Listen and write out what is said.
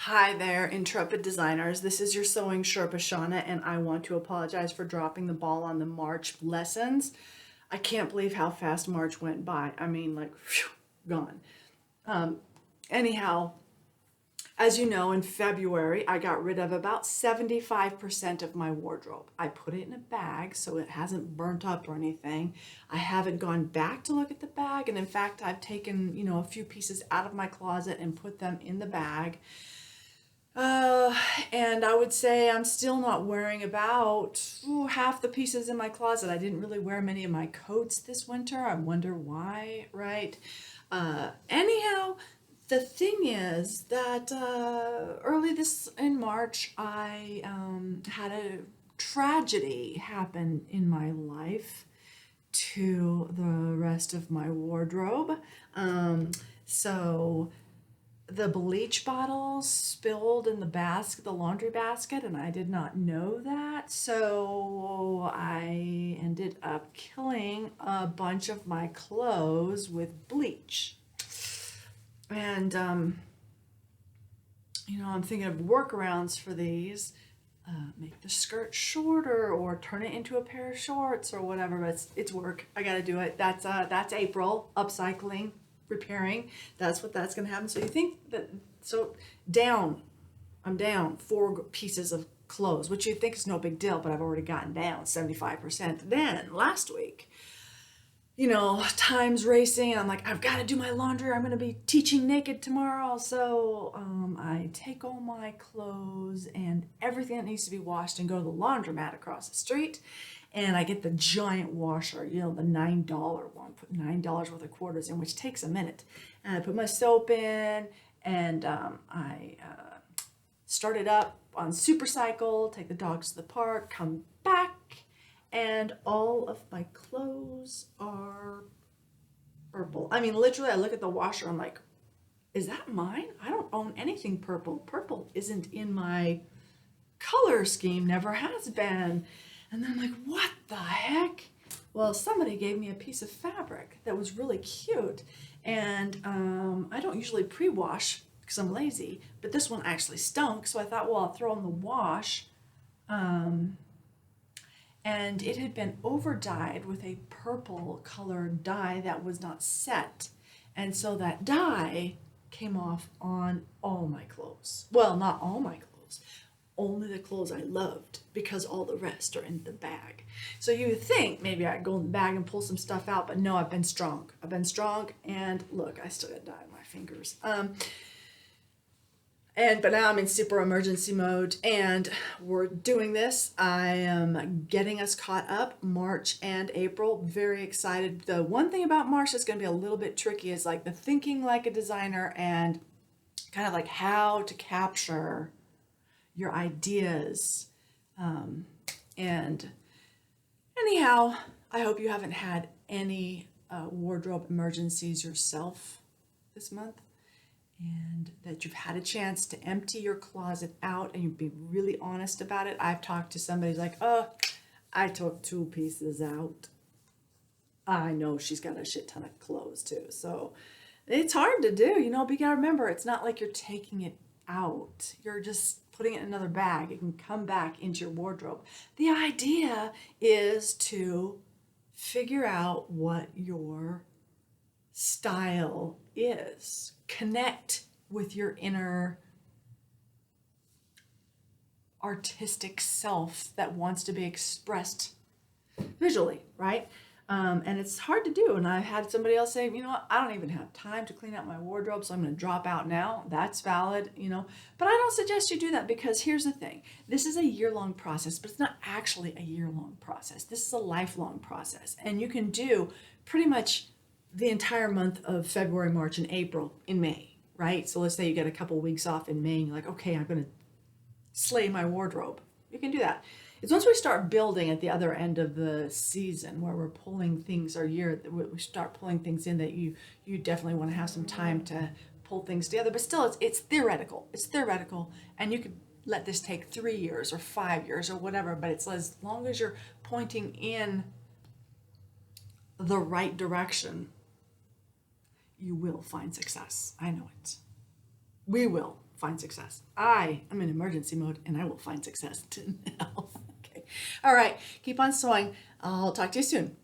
Hi there, intrepid designers. This is your sewing Sherpa Shauna, and I want to apologize for dropping the ball on the March lessons. I can't believe how fast March went by. I mean, like, phew, gone. Um, Anyhow, as you know, in February, I got rid of about 75% of my wardrobe. I put it in a bag so it hasn't burnt up or anything. I haven't gone back to look at the bag, and in fact, I've taken, a few pieces out of my closet and put them in the bag. Uh, and I would say I'm still not wearing about half the pieces in my closet. I didn't really wear many of my coats this winter. I wonder why, right? Anyhow, the thing is that early this in March, I had a tragedy happen in my life to the rest of my wardrobe. So the bleach bottles spilled in the laundry basket, and I did not know that. So I ended up killing a bunch of my clothes with bleach. And, I'm thinking of workarounds for these. Make the skirt shorter or turn it into a pair of shorts or whatever. But it's work. I got to do it. That's April upcycling, repairing. That's what that's going to happen. So you think that down? I'm down 4 pieces of clothes, which you think is no big deal, but I've already gotten down 75%. Then last week, time's racing, and I'm like, I've got to do my laundry. I'm going to be teaching naked tomorrow. So I take all my clothes and everything that needs to be washed and go to the laundromat across the street. And I get the giant washer, the $9 one, put $9 worth of quarters in, which takes a minute. And I put my soap in, and I start it up on Super Cycle, take the dogs to the park, come back, and all of my clothes are purple. I mean, literally, I look at the washer, I'm like, is that mine? I don't own anything purple. Purple isn't in my color scheme, never has been. And then I'm like, what the heck? Well, somebody gave me a piece of fabric that was really cute. And I don't usually pre-wash because I'm lazy, but this one actually stunk. So I thought, well, I'll throw in the wash. And it had been over dyed with a purple colored dye that was not set. And so that dye came off on all my clothes. Well, not all my clothes, only the clothes I loved, because all the rest are in the bag. So you would think maybe I'd go in the bag and pull some stuff out, but no, I've been strong. And look, I still got dye in my fingers. But now I'm in super emergency mode, and we're doing this. I am getting us caught up March and April. Very excited. The one thing about March that's going to be a little bit tricky is like the thinking like a designer and kind of like how to capture your ideas. And anyhow, I hope you haven't had any wardrobe emergencies yourself this month, and that you've had a chance to empty your closet out and you'd be really honest about it. I've talked to somebody who's like, oh, I took 2 pieces out. I know she's got a shit ton of clothes too. So it's hard to do, but you gotta remember, it's not like you're taking it out. You're just putting it in another bag. It can come back into your wardrobe. The idea is to figure out what your style is. Connect with your inner artistic self that wants to be expressed visually, right? And it's hard to do. And I've had somebody else say, what, I don't even have time to clean out my wardrobe, so I'm going to drop out now. That's valid, But I don't suggest you do that, because here's the thing. This is a year-long process, but it's not actually a year-long process. This is a lifelong process. And you can do pretty much the entire month of February, March, and April in May, right? So let's say you get a couple weeks off in May and you're like, okay, I'm going to slay my wardrobe. You can do that. It's once we start building at the other end of the season, where we're pulling things, our year, we start pulling things in, that you definitely want to have some time to pull things together. But still, it's theoretical. It's theoretical, and you could let this take 3 years or 5 years or whatever. But it's as long as you're pointing in the right direction, you will find success. I know it. We will find success. I am in emergency mode and I will find success now. Okay. All right. Keep on sewing. I'll talk to you soon.